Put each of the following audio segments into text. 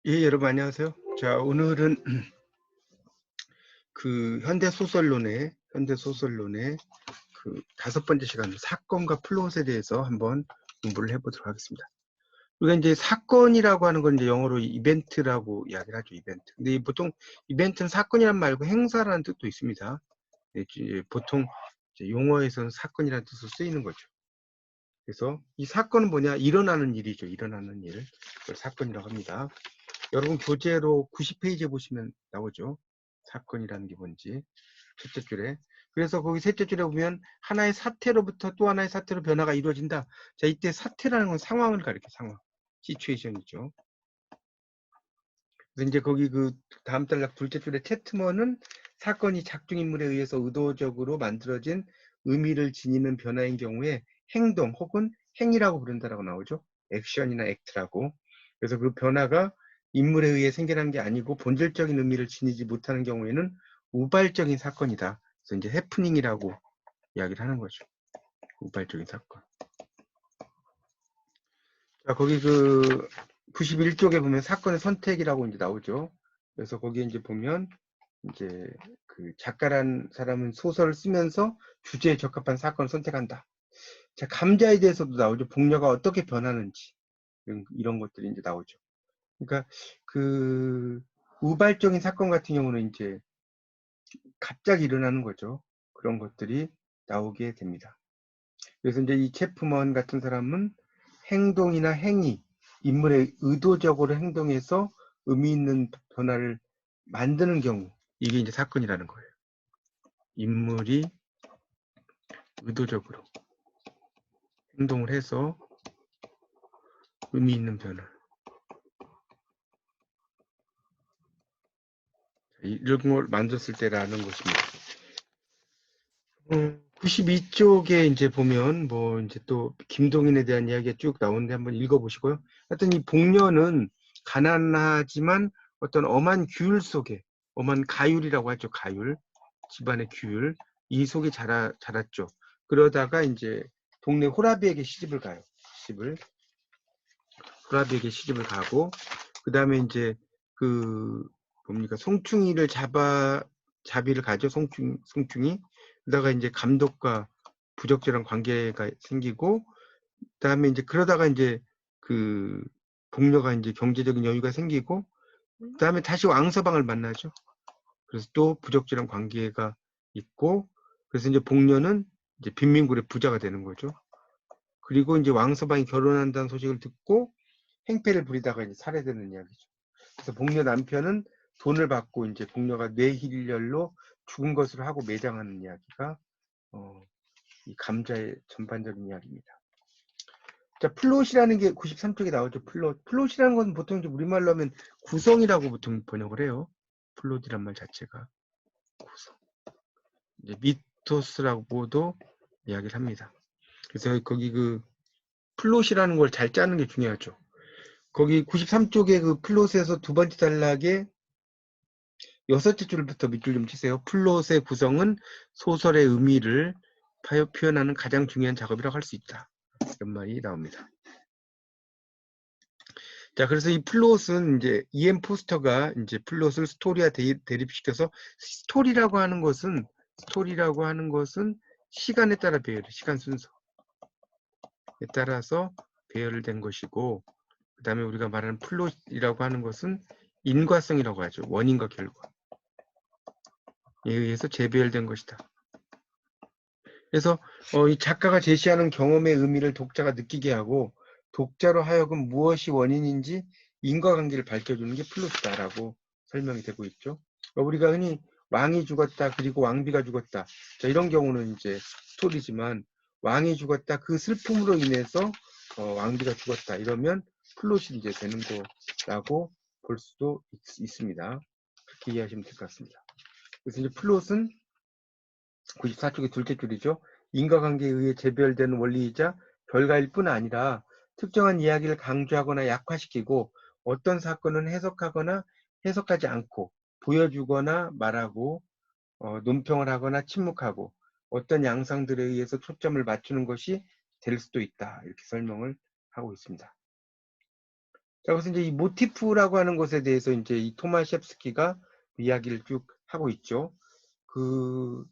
예, 여러분 안녕하세요. 자, 오늘은 그 현대 소설론의 그 5번째 시간 사건과 플롯에 대해서 한번 공부를 해보도록 하겠습니다. 우리가 이제 사건이라고 하는 건 이제 영어로 이벤트라고 이야기를 하죠, 이벤트. 근데 보통 이벤트는 사건이란 말고 행사라는 뜻도 있습니다. 이제 보통 이제 용어에서는 사건이라는 뜻으로 쓰이는 거죠. 그래서 이 사건은 뭐냐? 일어나는 일이죠. 일어나는 일. 그걸 사건이라고 합니다. 여러분 교재로 90페이지에 보시면 나오죠. 사건이라는 게 뭔지. 첫째 줄에. 그래서 거기 셋째 줄에 보면 하나의 사태로부터 또 하나의 사태로 변화가 이루어진다. 자, 이때 사태라는 건 상황을 가리켜 상황. 시츄에이션이죠. 그래서 이제 거기 그 다음 단락 둘째 줄에 채트먼은 사건이 작중인물에 의해서 의도적으로 만들어진 의미를 지니는 변화인 경우에 행동 혹은 행위라고 부른다라고 나오죠. 액션이나 액트라고. 그래서 그 변화가 인물에 의해 생겨난 게 아니고 본질적인 의미를 지니지 못하는 경우에는 우발적인 사건이다. 그래서 이제 해프닝이라고 이야기를 하는 거죠. 우발적인 사건. 자, 거기 그 91쪽에 보면 사건의 선택이라고 이제 나오죠. 그래서 거기에 이제 보면 이제 그 작가란 사람은 소설을 쓰면서 주제에 적합한 사건을 선택한다. 자, 감자에 대해서도 나오죠. 복녀가 어떻게 변하는지 이런 것들이 이제 나오죠. 그러니까 그 우발적인 사건 같은 경우는 이제 갑자기 일어나는 거죠. 그런 것들이 나오게 됩니다. 그래서 이제 이 체프먼 같은 사람은 행동이나 행위, 인물의 의도적으로 행동해서 의미 있는 변화를 만드는 경우, 이게 이제 사건이라는 거예요. 인물이 의도적으로 행동을 해서 의미 있는 변화. 이런 걸 만들었을 때라는 것입니다. 92쪽에 이제 보면 뭐 이제 또 김동인에 대한 이야기가 쭉 나오는데 한번 읽어보시고요. 하여튼 이 복녀는 가난하지만 어떤 엄한 규율 속에, 엄한 가율이라고 하죠. 가율, 집안의 규율, 이 속에 자랐죠. 그러다가 이제 동네 호라비에게 시집을 가요. 호라비에게 시집을 가고, 그 다음에 이제 그 뭡니까 송충이를 자비를 가죠. 송충이. 그러다가 이제 감독과 부적절한 관계가 생기고, 그다음에 이제 그러다가 이제 그 복녀가 이제 경제적인 여유가 생기고, 그다음에 다시 왕서방을 만나죠. 그래서 또 부적절한 관계가 있고, 그래서 이제 복녀는 이제 빈민굴의 부자가 되는 거죠. 그리고 이제 왕서방이 결혼한다는 소식을 듣고 행패를 부리다가 이제 살해되는 이야기죠. 그래서 복녀 남편은 돈을 받고 이제 복녀가 뇌힐혈로 죽은 것으로 하고 매장하는 이야기가 이 감자의 전반적인 이야기입니다. 자, 플롯이라는 게 93쪽에 나오죠. 플롯이라는 건 보통 이제 우리말로 하면 구성이라고 보통 번역을 해요. 플롯이란 말 자체가 구성. 이제 미토스라고도 이야기를 합니다. 그래서 거기 그 플롯이라는 걸 잘 짜는 게 중요하죠. 거기 93쪽에 그 플롯에서 두 번째 단락에 여섯째 줄부터 밑줄 좀 치세요. 플롯의 구성은 소설의 의미를 표현하는 가장 중요한 작업이라고 할 수 있다. 이런 말이 나옵니다. 자, 그래서 이 플롯은 이제 E.M. 포스터가 이제 플롯을 스토리와 대립시켜서 스토리라고 하는 것은 시간에 따라 시간 순서에 따라서 배열된 것이고, 그 다음에 우리가 말하는 플롯이라고 하는 것은 인과성이라고 하죠. 원인과 결과에 의해서 재배열된 것이다. 그래서 이 작가가 제시하는 경험의 의미를 독자가 느끼게 하고 독자로 하여금 무엇이 원인인지 인과관계를 밝혀주는 게 플롯이다라고 설명이 되고 있죠. 우리가 흔히 왕이 죽었다 그리고 왕비가 죽었다, 자, 이런 경우는 이제 스토리지만 왕이 죽었다 그 슬픔으로 인해서 왕비가 죽었다 이러면 플롯이 이제 되는 거라고 볼 수도 있습니다. 그렇게 이해하시면 될 것 같습니다. 그래서 이제 플롯은 94쪽의 둘째 줄이죠. 인과관계에 의해 재별되는 원리이자 결과일 뿐 아니라 특정한 이야기를 강조하거나 약화시키고 어떤 사건은 해석하거나 해석하지 않고 보여주거나 말하고 논평을 하거나 침묵하고 어떤 양상들에 의해서 초점을 맞추는 것이 될 수도 있다. 이렇게 설명을 하고 있습니다. 자, 그래서 이제 이 모티프라고 하는 것에 대해서 이제 이 토마셰프스키가 이야기를 쭉 하고 있죠. 그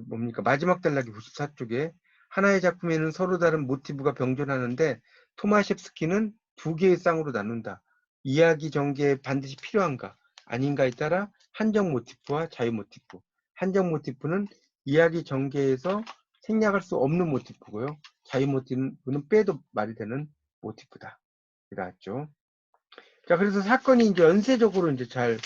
뭡니까? 마지막 단락이 94쪽에 하나의 작품에는 서로 다른 모티브가 병존하는데 토마셰프스키는 두 개의 쌍으로 나눈다. 이야기 전개에 반드시 필요한가 아닌가에 따라 한정 모티프와 자유 모티프. 한정 모티프는 이야기 전개에서 생략할 수 없는 모티프고요. 자유 모티프는 빼도 말이 되는 모티프다. 나왔죠. 자, 그래서 사건이 이제 연쇄적으로 이제 잘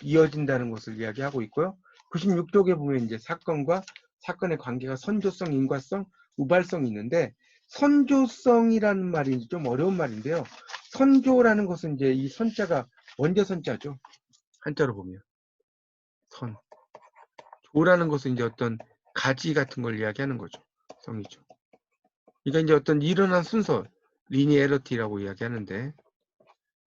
이어진다는 것을 이야기하고 있고요. 96쪽에 보면 이제 사건과 사건의 관계가 선조성, 인과성, 우발성이 있는데 선조성이라는 말이 좀 어려운 말인데요. 선조라는 것은 이제 이 선자가 원자 선자죠. 한자로 보면 선. 조라는 것은 이제 어떤 가지 같은 걸 이야기하는 거죠. 성이죠. 그러니까 이제 어떤 일어난 순서, 리니에러티라고 이야기하는데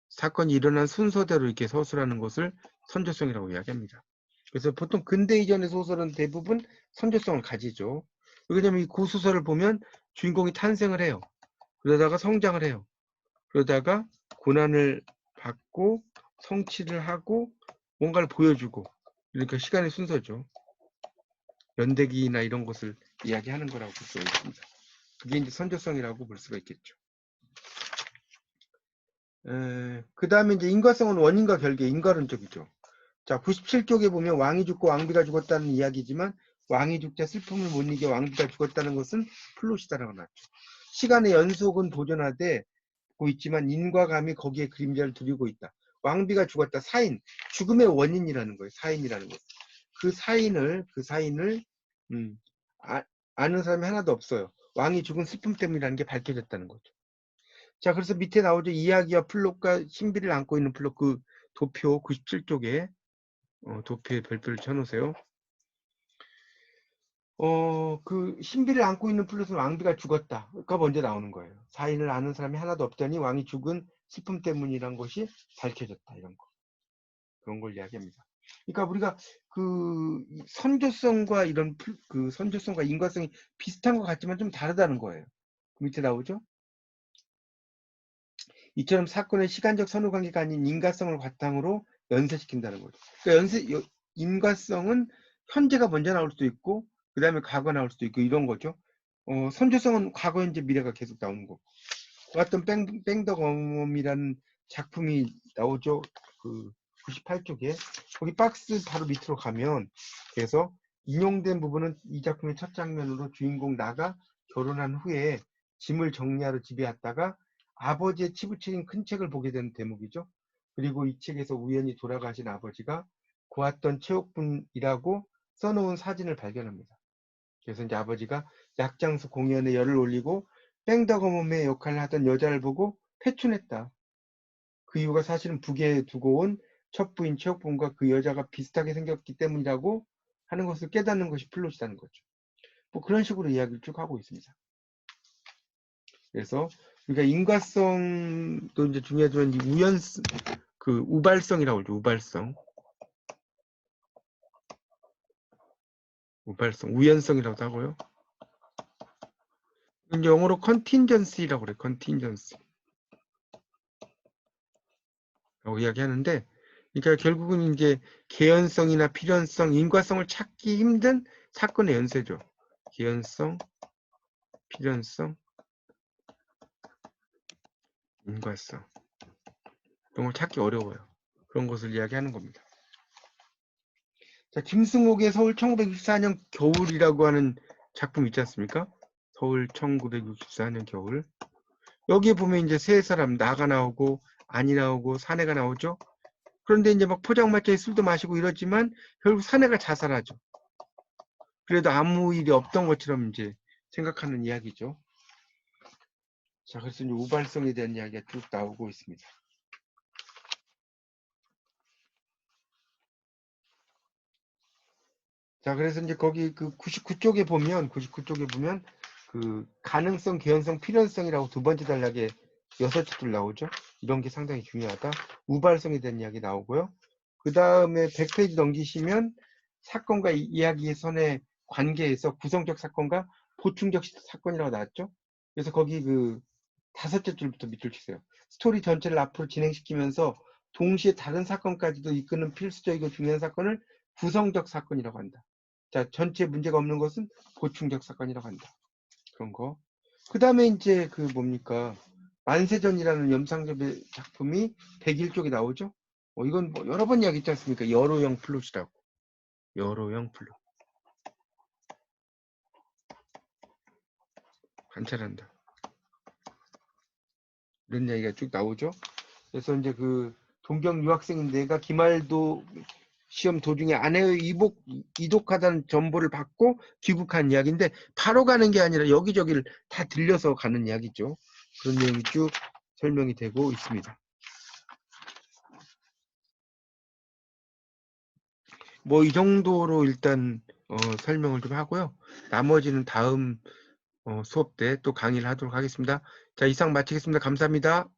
사건이 일어난 순서대로 이렇게 서술하는 것을 선조성이라고 이야기합니다. 그래서 보통 근대 이전의 소설은 대부분 선조성을 가지죠. 왜냐면 이 고소설을 보면 주인공이 탄생을 해요. 그러다가 성장을 해요. 그러다가 고난을 받고 성취를 하고 뭔가를 보여주고 그러니까 시간의 순서죠. 연대기나 이런 것을 이야기하는 거라고 볼 수가 있습니다. 그게 이제 선조성이라고 볼 수가 있겠죠. 그 다음에 이제 인과성은 원인과 결계, 인과론적이죠. 자, 97쪽에 보면 왕이 죽고 왕비가 죽었다는 이야기지만 왕이 죽자 슬픔을 못 이겨 왕비가 죽었다는 것은 플롯이다라고 나왔죠. 시간의 연속은 보존하되 고 있지만 인과 감이 거기에 그림자를 두리고 있다. 왕비가 죽었다. 사인, 죽음의 원인이라는 거예요. 사인이라는 것. 그 사인을 아는 사람이 하나도 없어요. 왕이 죽은 슬픔 때문이라는 게 밝혀졌다는 거죠. 자, 그래서 밑에 나오죠. 이야기와 플롯과 신비를 안고 있는 플롯 그 도표 97쪽에 도표에 별표를 쳐놓으세요. 그 신비를 안고 있는 플롯은 왕비가 죽었다가 먼저 나오는 거예요. 사인을 아는 사람이 하나도 없더니 왕이 죽은 슬픔 때문이란 것이 밝혀졌다. 이런 거. 그런 걸 이야기합니다. 그러니까 우리가 그 선조성과 이런 그 선조성과 인과성이 비슷한 것 같지만 좀 다르다는 거예요. 그 밑에 나오죠. 이처럼 사건의 시간적 선후관계가 아닌 인과성을 바탕으로 연쇄시킨다는 거죠. 그러니까 인과성은 현재가 먼저 나올 수도 있고 그 다음에 과거 나올 수도 있고 이런 거죠. 선조성은 과거, 현재, 미래가 계속 나오는 거고. 같은 뺑더검이라는 작품이 나오죠. 그 98쪽에 거기 박스 바로 밑으로 가면 그래서 인용된 부분은 이 작품의 첫 장면으로 주인공 나가 결혼한 후에 짐을 정리하러 집에 왔다가 아버지의 치부책인 큰 책을 보게 되는 대목이죠. 그리고 이 책에서 우연히 돌아가신 아버지가 고았던 체육분이라고 써놓은 사진을 발견합니다. 그래서 이제 아버지가 약장수 공연에 열을 올리고 뺑더거멈의 역할을 하던 여자를 보고 패춘했다. 그 이유가 사실은 북에 두고 온 첫 부인 체육분과 그 여자가 비슷하게 생겼기 때문이라고 하는 것을 깨닫는 것이 플롯이라는 거죠. 뭐 그런 식으로 이야기를 쭉 하고 있습니다. 그래서 우리가 인과성도 이제 중요하지만 그 우발성이라고 하죠. 우발성, 우연성이라고도 하고요. 이제 영어로 contingency라고 그래. contingency. 라고 이야기하는데, 그러니까 결국은 이제 개연성이나 필연성, 인과성을 찾기 힘든 사건의 연쇄죠. 개연성, 필연성, 인과성. 이런 걸 찾기 어려워요. 그런 것을 이야기하는 겁니다. 자, 김승옥의 서울 1964년 겨울이라고 하는 작품 있지 않습니까? 서울 1964년 겨울. 여기에 보면 이제 세 사람, 나가 나오고, 안이 나오고, 사내가 나오죠? 그런데 이제 막 포장마차에 술도 마시고 이러지만 결국 사내가 자살하죠. 그래도 아무 일이 없던 것처럼 이제 생각하는 이야기죠. 자, 그래서 이제 우발성에 대한 이야기가 쭉 나오고 있습니다. 자, 그래서 이제 거기 그 99쪽에 보면 그 가능성, 개연성, 필연성이라고 두 번째 단락에 6줄 나오죠. 이런 게 상당히 중요하다. 우발성에 대한 이야기 나오고요. 그 다음에 100페이지 넘기시면 사건과 이야기의 선의 관계에서 구성적 사건과 보충적 사건이라고 나왔죠. 그래서 거기 그 5째 줄부터 밑줄 치세요. 스토리 전체를 앞으로 진행시키면서 동시에 다른 사건까지도 이끄는 필수적이고 중요한 사건을 구성적 사건이라고 한다. 자, 전체 문제가 없는 것은 보충적 사건이라고 한다. 그런 거. 그 다음에 이제 그 뭡니까? 만세전이라는 염상접의 작품이 101쪽에 나오죠? 이건 뭐 여러 번 이야기했지 않습니까? 여로형 플롯이라고. 여로형 플롯. 관찰한다. 이런 이야기가 쭉 나오죠? 그래서 이제 그 동경 유학생인 내가 기말도 시험 도중에 아내의 이독하다는 정보를 받고 귀국한 이야기인데 바로 가는 게 아니라 여기저기를 다 들려서 가는 이야기죠. 그런 내용이 쭉 설명이 되고 있습니다. 뭐 이 정도로 일단 설명을 좀 하고요. 나머지는 다음 수업 때 또 강의를 하도록 하겠습니다. 자, 이상 마치겠습니다. 감사합니다.